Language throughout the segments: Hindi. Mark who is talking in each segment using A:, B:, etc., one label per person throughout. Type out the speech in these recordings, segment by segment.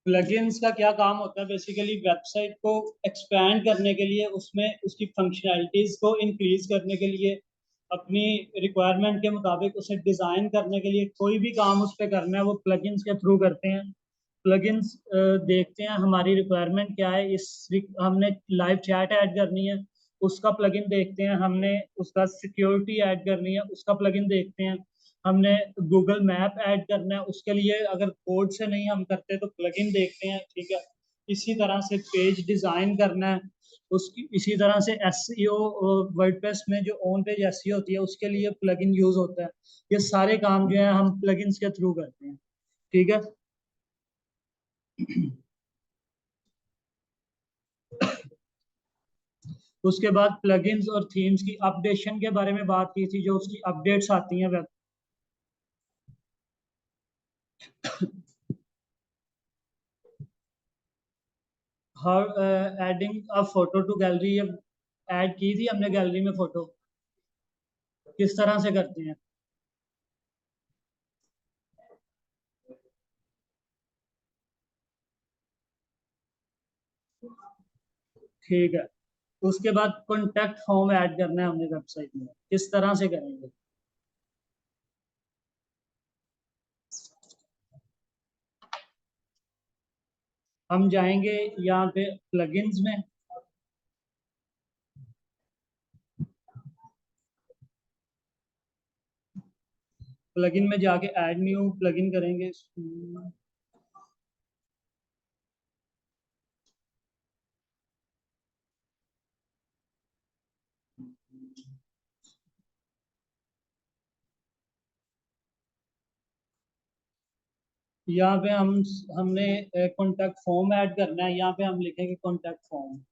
A: प्लगइन्स का क्या काम होता है? बेसिकली वेबसाइट को एक्सपैंड करने के लिए, उसमें उसकी फंक्शनैलिटीज को इंक्रीज करने के लिए, अपनी रिक्वायरमेंट के मुताबिक उसे डिजाइन करने के लिए, कोई भी काम उस पर करना है वो प्लगइन्स के थ्रू करते हैं। प्लगइन्स देखते हैं हमारी रिक्वायरमेंट क्या है, इस हमने लाइव चैट ऐड करनी है उसका प्लगइन देखते हैं, हमने उसका सिक्योरिटी ऐड करनी है उसका प्लगइन देखते हैं, हमने गूगल मैप ऐड करना है उसके लिए अगर कोड से नहीं हम करते तो प्लगइन देखते हैं, ठीक है। इसी तरह से पेज डिजाइन करना है उसकी, इसी तरह से एसईओ, वर्डप्रेस में जो ऑन पेज एसईओ होती है उसके लिए प्लगइन यूज होता है। ये सारे काम जो है हम प्लगइन्स के थ्रू करते हैं, ठीक है। उसके बाद प्लगइन्स और थीम्स की अपडेशन के बारे में बात की थी, जो उसकी अपडेट्स आती हैं web. How adding a photo to gallery, ये ऐड की थी हमने गैलरी में फोटो, किस तरह से करते हैं? ठीक है। उसके बाद कॉन्टैक्ट फॉर्म ऐड करना है हमने वेबसाइट में, किस तरह से करेंगे? हम जाएंगे यहाँ पे प्लगइन्स में, प्लगइन में जाके ऐड न्यू प्लगइन करेंगे। यहाँ पे हमने कॉन्टैक्ट फॉर्म ऐड करना है, यहाँ पे हम लिखेंगे कॉन्टैक्ट फॉर्म।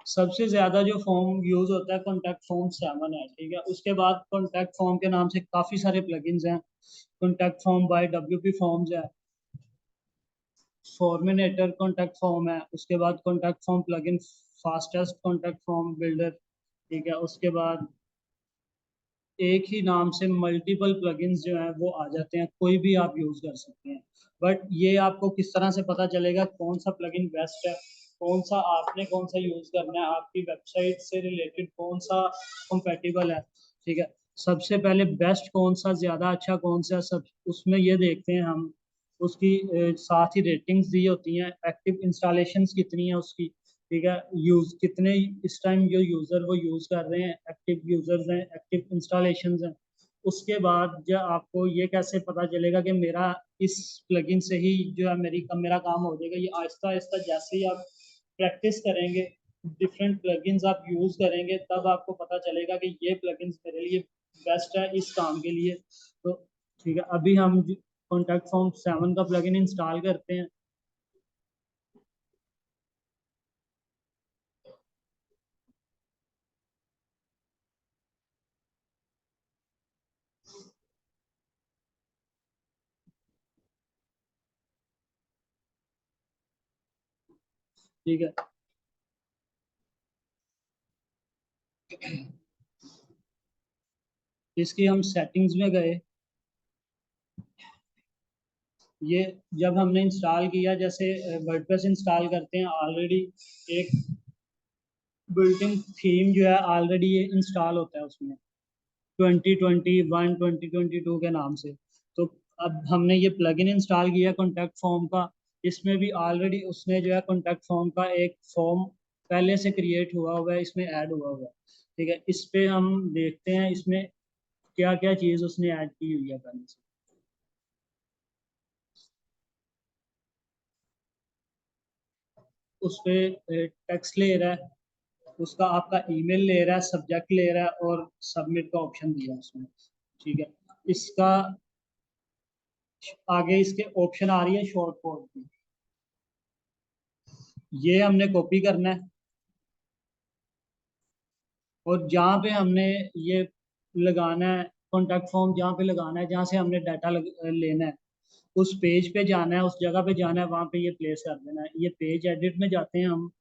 A: सबसे ज्यादा जो फॉर्म यूज होता है कॉन्टैक्ट फॉर्म 7 है, ठीक है। उसके बाद कॉन्टैक्ट फॉर्म के नाम से काफी सारे प्लगइन्स हैं। Contact form by WP forms है, फॉर्मिनेटर कॉन्टैक्ट फॉर्म है, उसके बाद contact form plugin fastest contact form builder, ठीक है। उसके बाद एक ही नाम से मल्टीपल प्लगइन्स जो हैं वो आ जाते हैं, कोई भी आप यूज कर सकते हैं। बट ये आपको किस तरह से पता चलेगा कौन सा प्लगइन बेस्ट है, कौन सा आपने कौन सा यूज करना है, आपकी वेबसाइट से रिलेटेड कौन सा कंपेटेबल है, ठीक है। सबसे पहले बेस्ट कौन सा, ज्यादा अच्छा कौन सा, सब उसमें ये देखते हैं हम। उसकी साथ ही रेटिंग्स दी होती हैं, एक्टिव इंस्टॉलेशंस कितनी है उसकी, ठीक है। यूज कितने इस टाइम जो यूजर वो यूज कर रहे हैं, एक्टिव यूजर्स हैं, एक्टिव इंस्टॉलेशंस हैं। उसके बाद जो आपको ये कैसे पता चलेगा कि मेरा इस प्लगइन से ही जो है मेरा काम हो जाएगा, ये आहिस्ता आहिस्ता जैसे ही आप प्रैक्टिस करेंगे, डिफरेंट प्लगइन्स आप यूज करेंगे, तब आपको पता चलेगा कि ये प्लगइन्स मेरे लिए बेस्ट है इस काम के लिए। तो ठीक है, अभी हम कॉन्टैक्ट फॉर्म 7 का प्लगइन इंस्टॉल करते हैं। ठीक है, इसकी हम सेटिंग्स में गए। ये जब हमने इंस्टॉल किया, जैसे वर्डप्रेस इंस्टॉल करते हैं ऑलरेडी, एक बिल्ट इन थीम जो है ऑलरेडी ये इंस्टॉल होता है उसमें, 2021 2022 के नाम से। तो अब हमने ये प्लगइन इंस्टॉल किया कॉन्टैक्ट फॉर्म का, इसमें भी ऑलरेडी उसने जो है कॉन्टैक्ट फॉर्म का एक फॉर्म पहले से क्रिएट हुआ है, इसमें ऐड हुआ है, ठीक है। इस पे हम देखते हैं इसमें क्या क्या चीज़ उसने ऐड की हुई है पहले से। उस पे टेक्स्ट ले रहा है, उसका आपका ईमेल ले रहा है, सब्जेक्ट ले रहा है, और सबमिट का ऑप्शन दिया है उसमें, ठीक है। इसका आगे इसके ऑप्शन आ रही है शॉर्ट कोड की, ये हमने कॉपी करना है, और जहाँ पे हमने ये लगाना है कॉन्टैक्ट फॉर्म जहाँ पे लगाना है, जहाँ से हमने डाटा लेना है, उस पेज पे जाना है, उस जगह पे जाना है, वहाँ पे ये प्लेस कर देना है। ये पेज एडिट में जाते हैं हम।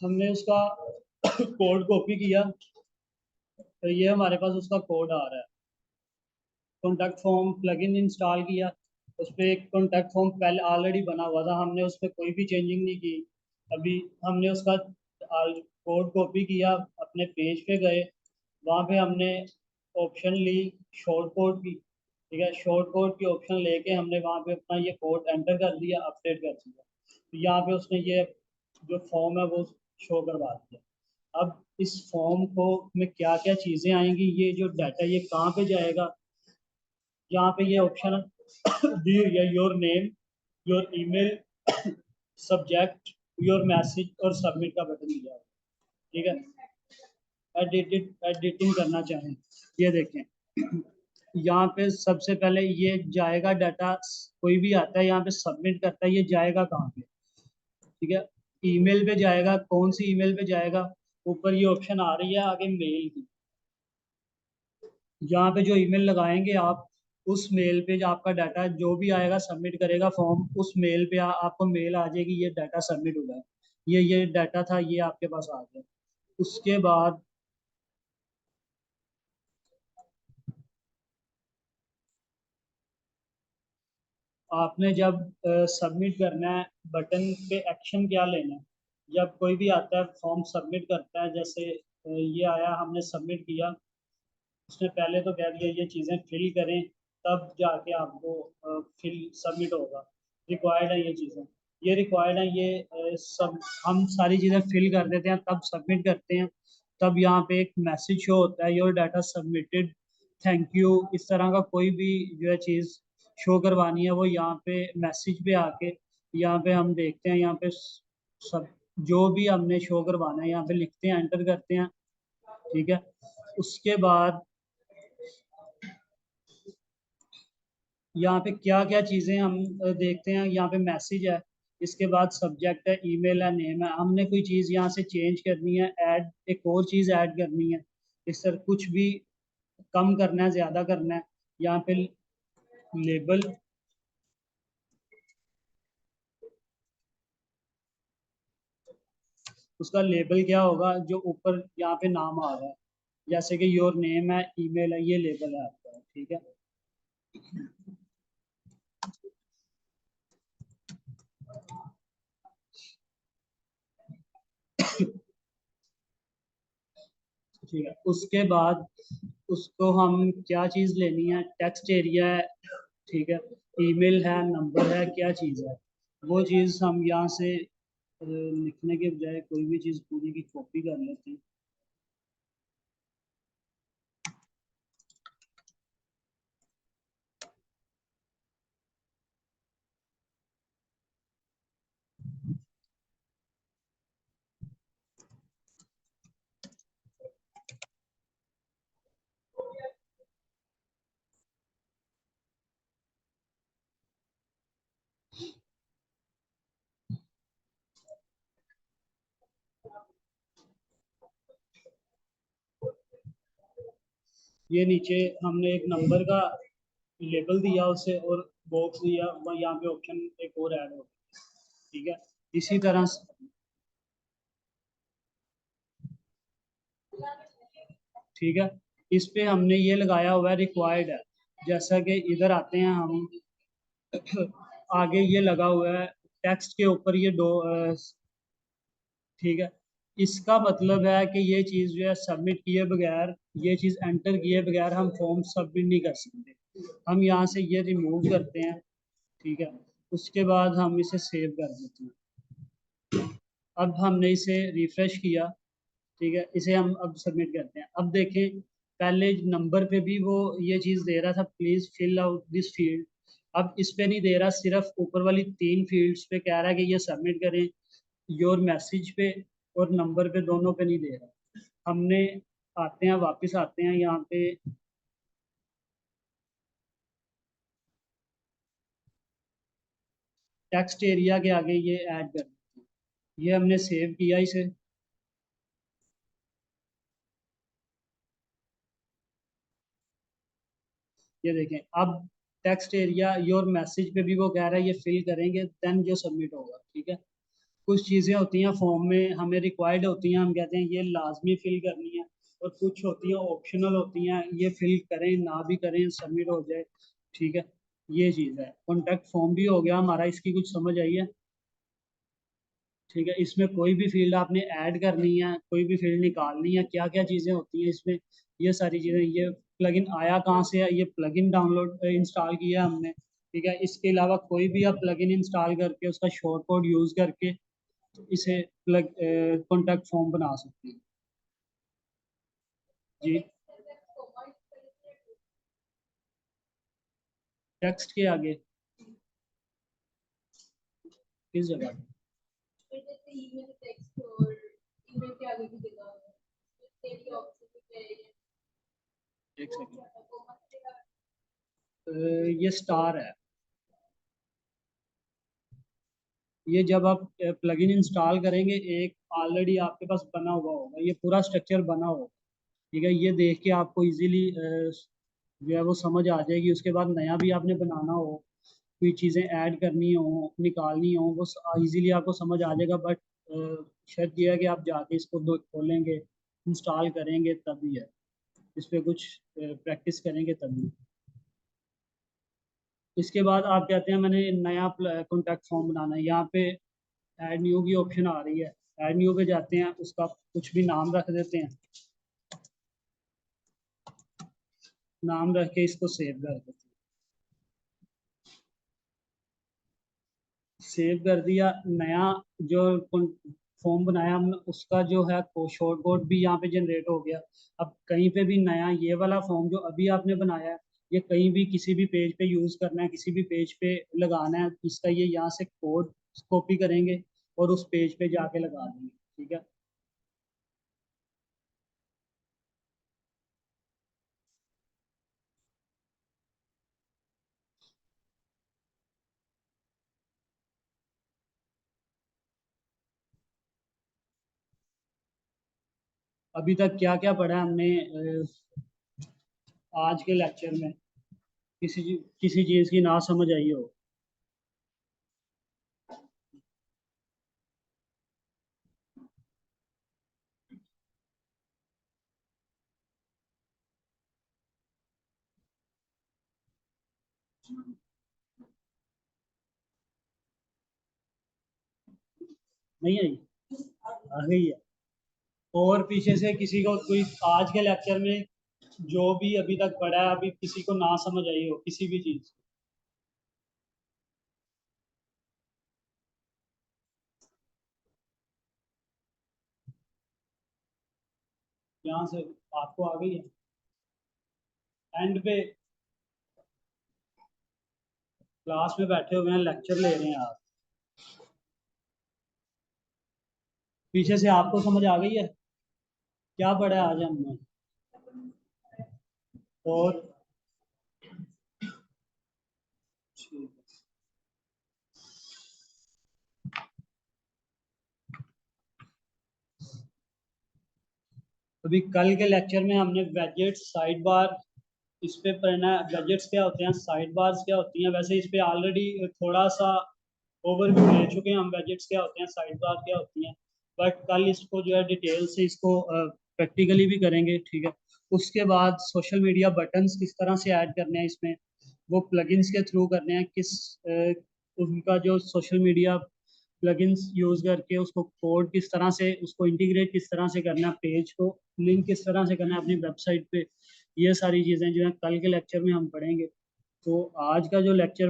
A: हमने उसका कोड कॉपी किया, तो ये हमारे पास उसका कोड आ रहा है। कॉन्टैक्ट फॉर्म प्लगइन इंस्टॉल किया, उस पर एक कॉन्टैक्ट फॉर्म पहले ऑलरेडी बना हुआ था, हमने उस पर कोई भी चेंजिंग नहीं की। अभी हमने उसका कोड कॉपी किया, अपने पेज पे गए, वहाँ पे हमने ऑप्शन ली शॉर्ट कोड की। ठीक है, शॉर्ट कोड की ऑप्शन लेके हमने वहाँ पे अपना ये कोड एंटर कर दिया, अपडेट कर दिया, तो यहाँ पे उसने ये जो फॉर्म है वो शो करवा दिया। अब इस फॉर्म को में क्या क्या चीज़ें आएंगी, ये जो डाटा ये कहाँ पे जाएगा, यहाँ पे ये ऑप्शन दी हुई है, your name, your email, subject, your message और सबमिट का बटन दिया है। ठीक है, एडिटिंग करना चाहें, ये देखें, यहाँ पे सबसे पहले ये जाएगा डाटा, कोई भी आता है यहाँ पे सबमिट करता है, ये जाएगा कहाँ पे? ठीक है, ईमेल पे जाएगा। कौन सी ईमेल पे जाएगा? ऊपर ये ऑप्शन आ रही है आगे मेल की, यहाँ पे जो ईमेल लगाएंगे आप, उस मेल पे जो आपका डाटा जो भी आएगा सबमिट करेगा फॉर्म, उस मेल पे आपको मेल आ जाएगी, ये डाटा सबमिट हुआ है, ये डाटा था, ये आपके पास आ गया। उसके बाद आपने जब सबमिट करना है, बटन पे एक्शन क्या लेना है, जब कोई भी आता है फॉर्म सबमिट करता है, जैसे ये आया हमने सबमिट किया, उसने पहले तो कह दिया ये चीज़ें फिल करें, तब जाके आपको फिल सबमिट होगा, रिक्वायर्ड है ये चीज़ें, ये रिक्वायर्ड है, ये सब हम सारी चीज़ें फिल कर देते हैं तब सबमिट करते हैं। तब यहाँ पे एक मैसेज शो होता है, your data submitted, thank you, इस तरह का कोई भी जो है चीज़ शो करवानी है, वो यहाँ पे मैसेज पे आके यहाँ पे हम देखते हैं, यहाँ पे सब जो भी हमने शो करवाना है यहाँ पे लिखते हैं, एंटर करते हैं। ठीक है, उसके बाद यहाँ पे क्या क्या चीज़ें हम देखते हैं, यहाँ पे मैसेज है, इसके बाद सब्जेक्ट है, ईमेल है, नेम है, हमने कोई चीज़ यहाँ से चेंज करनी है, ऐड एक और चीज़ ऐड करनी है, इस तरह कुछ भी कम करना है, ज़्यादा करना है, यहाँ पे लेबल, उसका लेबल क्या होगा, जो ऊपर यहाँ पे नाम आ रहा है, जैसे कि योर नेम है, ईमेल है, ये लेबल है आपका। ठीक है, ठीक है, उसके बाद उसको हम क्या चीज़ लेनी है, टेक्स्ट एरिया है, ठीक है, ईमेल है, नंबर है, क्या चीज़ है, वो चीज़ हम यहाँ से लिखने के बजाय कोई भी चीज़ पूरी की कॉपी कर लेते हैं। ये नीचे हमने एक नंबर का लेबल दिया उसे, और बॉक्स दिया, वह यहाँ पे ऑप्शन एक और ऐड हो गया। ठीक है, इसी तरह से, ठीक है, इस पे हमने ये लगाया हुआ है रिक्वायर्ड है, जैसा कि इधर आते हैं हम, आगे ये लगा हुआ है टेक्स्ट के ऊपर ये दो, ठीक है, इसका मतलब है कि ये चीज़ जो है सबमिट किए बगैर, ये चीज़ एंटर किए बगैर हम फॉर्म सबमिट नहीं कर सकते, हम यहाँ से ये रिमूव करते हैं। ठीक है, उसके बाद हम इसे सेव कर देते हैं। अब हमने इसे रिफ्रेश किया, ठीक है, इसे हम अब सबमिट करते हैं। अब देखें, पहले नंबर पे भी वो ये चीज़ दे रहा था, please fill out this field, अब इस पे नहीं दे रहा, सिर्फ ऊपर वाली 3 फील्ड्स पे कह रहा है कि ये सबमिट करें, योर मैसेज पे और नंबर पे, दोनों पे नहीं दे रहा। हमने आते हैं, वापस आते हैं यहाँ पे, टेक्स्ट एरिया के आगे ये ऐड कर देते हैं। ये हमने सेव किया इसे। ये देखें, अब टेक्स्ट एरिया योर मैसेज पे भी वो कह रहा है ये फिल करेंगे देन जो सबमिट होगा, ठीक है। कुछ चीज़ें होती हैं फॉर्म में हमें रिक्वायर्ड होती हैं, हम कहते हैं ये लाजमी फिल करनी है, और कुछ होती हैं ऑप्शनल होती हैं, ये फिल करें ना भी करें सबमिट हो जाए, ठीक है। ये चीज़ है। कॉन्टैक्ट फॉर्म भी हो गया हमारा, इसकी कुछ समझ आई है? ठीक है, इसमें कोई भी फील्ड आपने ऐड करनी है, कोई भी फील्ड निकालनी है, क्या क्या चीज़ें होती हैं इसमें, ये सारी चीज़ें। ये प्लगइन आया कहाँ से है? ये प्लगइन डाउनलोड इंस्टॉल किया है हमने, ठीक है। इसके अलावा कोई भी आप प्लगइन इंस्टॉल करके उसका शॉर्ट कोड यूज़ करके इसे प्लग कॉन्टैक्ट फॉर्म बना सकते हैं। जी, टेक्स्ट के आगे किस जगह? एक सेकंड, ये स्टार है। ये जब आप प्लगइन इंस्टॉल करेंगे, एक ऑलरेडी आपके पास बना हुआ होगा, ये पूरा स्ट्रक्चर बना होगा, ठीक है। ये देख के आपको इजीली जो है वो समझ आ जाएगी। उसके बाद नया भी आपने बनाना हो, कोई चीज़ें ऐड करनी हो, निकालनी हो, वो इजीली आपको समझ आ जाएगा। बट शर्त यह है कि आप जाके इसको दो खोलेंगे, इंस्टॉल करेंगे तभी है, इस पर कुछ प्रैक्टिस करेंगे तभी। इसके बाद आप कहते हैं मैंने नया कॉन्टैक्ट फॉर्म बनाना है, यहाँ पे ऐड न्यू की ऑप्शन आ रही है। ऐड न्यू पे जाते हैं, उसका कुछ भी नाम रख देते हैं, नाम रख के इसको सेव कर देते हैं। सेव कर दिया। नया जो फॉर्म बनाया हमने उसका जो है शॉर्ट कोड भी यहाँ पे जनरेट हो गया। अब कहीं पे भी नया ये वाला फॉर्म जो अभी आपने बनाया है, ये कहीं भी किसी भी पेज पे यूज करना है, किसी भी पेज पे लगाना है, इसका ये यहाँ से कोड कॉपी करेंगे और उस पेज पे जाके लगा देंगे, ठीक है। अभी तक क्या क्या पढ़ा है हमने आज के लेक्चर में? किसी चीज की ना समझ आई हो? नहीं आई? आ गई है। और पीछे से किसी को कोई आज के लेक्चर में जो भी अभी तक पढ़ा है, अभी किसी को ना समझ आई हो किसी भी चीज? यहाँ से आपको आ गई है? एंड पे क्लास में बैठे हुए हैं, लेक्चर ले रहे हैं आप, पीछे से आपको समझ आ गई है क्या पढ़ा है आज हमने? और ठीक है। अभी कल के लेक्चर में हमने वेजेट्स, साइड बार, इस पे पढ़ना है। वेजेट्स क्या होते हैं, साइड बार्स क्या होती हैं। वैसे इस पे ऑलरेडी थोड़ा सा ओवरव्यू ले चुके हैं हम, वेजेट्स क्या होते हैं, साइड बार क्या होती हैं। बट कल इसको जो है डिटेल से इसको प्रैक्टिकली भी करेंगे, ठीक है। उसके बाद सोशल मीडिया बटन्स किस तरह से ऐड करने हैं इसमें, वो प्लगइन्स के थ्रू करने हैं, उनका जो सोशल मीडिया प्लगइन्स यूज करके उसको कोड किस तरह से, उसको इंटीग्रेट किस तरह से करना है, पेज को लिंक किस तरह से करना है अपनी वेबसाइट पे, ये सारी चीज़ें जो है कल के लेक्चर में हम पढ़ेंगे। तो आज का जो लेक्चर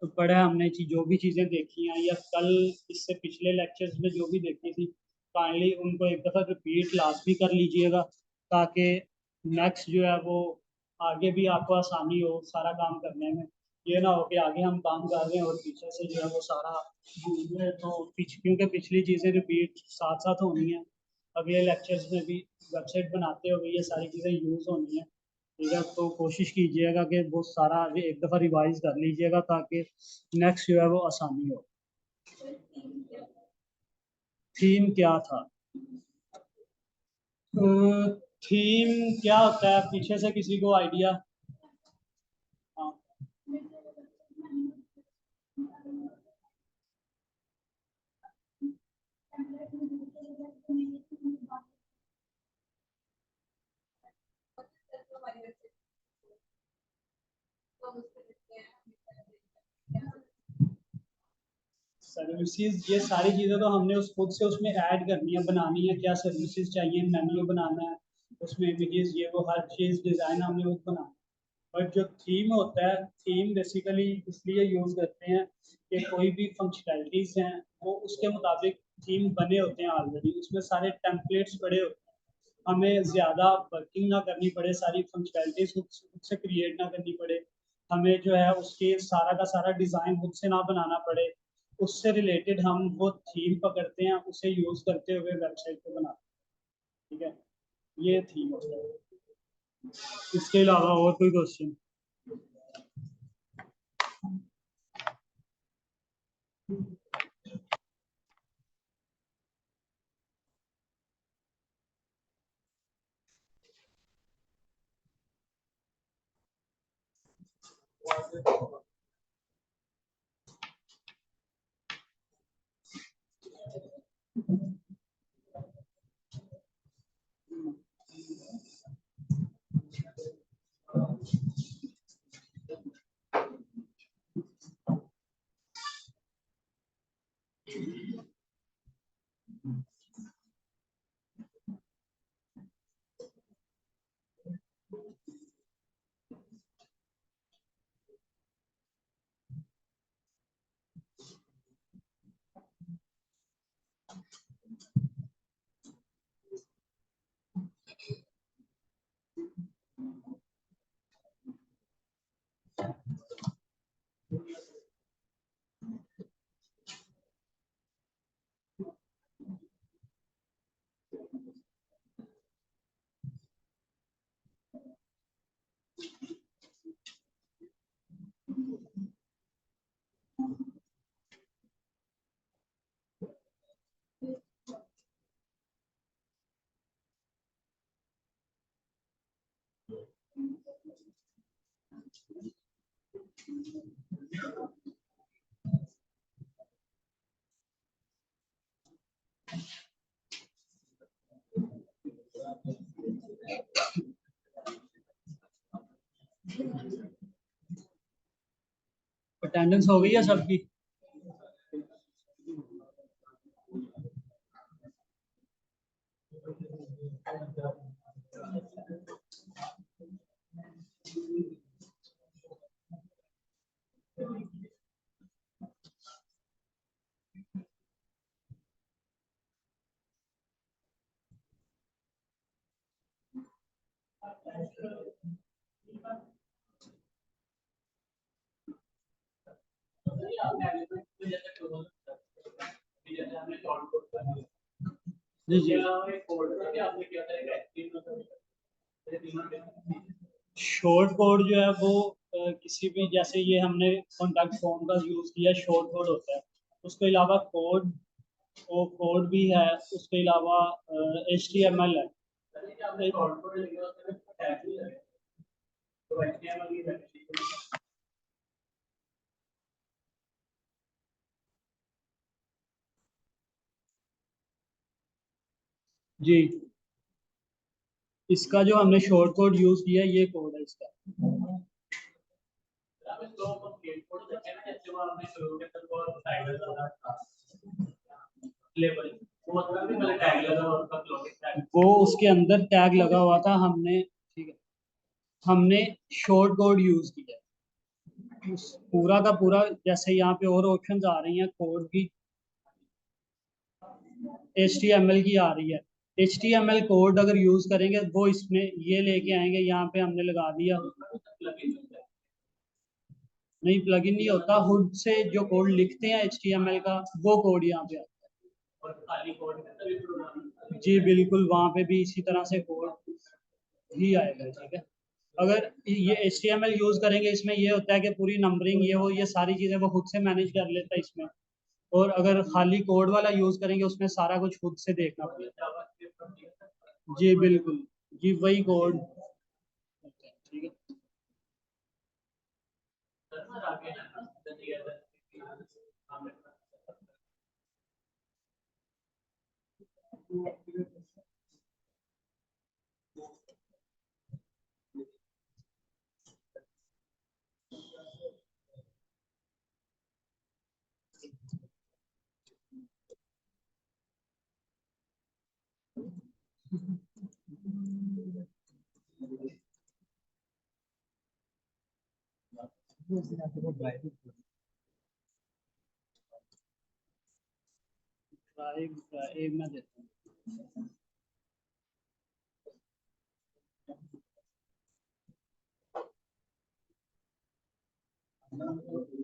A: पढ़ा है हमने, जो भी चीज़ें देखी हैं या कल इससे पिछले लेक्चर्स में जो भी देखी थी, काइंडली उनको एक दफ़ा रिपीट लाजमी कर लीजिएगा, ताकि नेक्स्ट जो है वो आगे भी आपको आसानी हो सारा काम करने में। ये ना हो कि आगे हम काम कर रहे हैं और पीछे से जो है वो सारा भूल गए। तो क्योंकि पिछली चीज़ें रिपीट साथ साथ होनी है, अगले लेक्चर्स में भी वेबसाइट बनाते हुए ये सारी चीज़ें यूज़ होनी है, ठीक है। तो कोशिश कीजिएगा कि वो सारा एक दफ़ा रिवाइज कर लीजिएगा, ताकि नेक्स्ट जो है वो आसानी हो। थीम क्या था? थीम क्या होता है, पीछे से किसी को आइडिया? हाँ, सर्विसेज, ये सारी चीजें तो हमने उस खुद से उसमें ऐड करनी है, बनानी है, क्या सर्विसेज चाहिए, मेन्यू बनाना है, उसमें इमेजेस, ये वो हर चीज डिजाइन हमने खुद बनाना है। बट जो थीम होता है, थीम बेसिकली इसलिए यूज करते हैं कि कोई भी फंक्शनैलिटीज हैं वो उसके मुताबिक थीम बने होते हैं ऑलरेडी, उसमें सारे टेम्पलेट्स पड़े होते हैं, हमें ज़्यादा वर्किंग ना करनी पड़े, सारी फंक्शनैलिटीज खुद से क्रिएट ना करनी पड़े, हमें जो है उसके सारा का सारा डिज़ाइन खुद से ना बनाना पड़े, उससे रिलेटेड हम वो थीम पकड़ते हैं, उसे यूज़ करते हुए वेबसाइट को बनाते हैं। ठीक है, ये थीम होता है। इसके अलावा और कोई क्वेश्चन? अटेंडेंस हो गई है सबकी? जी जी। शॉर्ट कोड जो है वो किसी भी, जैसे ये हमने कॉन्टैक्ट फॉर्म का यूज किया, शॉर्ट कोड होता है, उसके अलावा कोड, वो कोड भी है, उसके अलावा HTML है। जी, इसका जो हमने शॉर्ट कोड यूज किया, ये कोड है इसका। वो उसके अंदर टैग लगा हुआ था, हमने, ठीक है, हमने शॉर्ट कोड यूज किया, पूरा का पूरा। जैसे यहाँ पे और ऑप्शंस आ रही हैं कोड की, HTML की आ रही है, HTML कोड अगर यूज करेंगे वो इसमें ये लेके आएंगे, यहाँ पे हमने लगा दिया। नहीं, प्लगइन नहीं होता, खुद से जो कोड लिखते हैं HTML का, वो कोड यहाँ पे आता है। जी बिल्कुल, वहाँ पे भी इसी तरह से कोड ही आएगा। ठीक है, अगर ये HTML यूज करेंगे, इसमें ये होता है कि पूरी नंबरिंग, ये वो, ये सारी चीजें वो खुद से मैनेज कर लेता है इसमें। और अगर खाली कोड वाला यूज करेंगे उसमें सारा कुछ खुद से देखना पड़ेगा। जी बिल्कुल, जी वही कोड। ठीक है। ड्राइव में देता हूँ।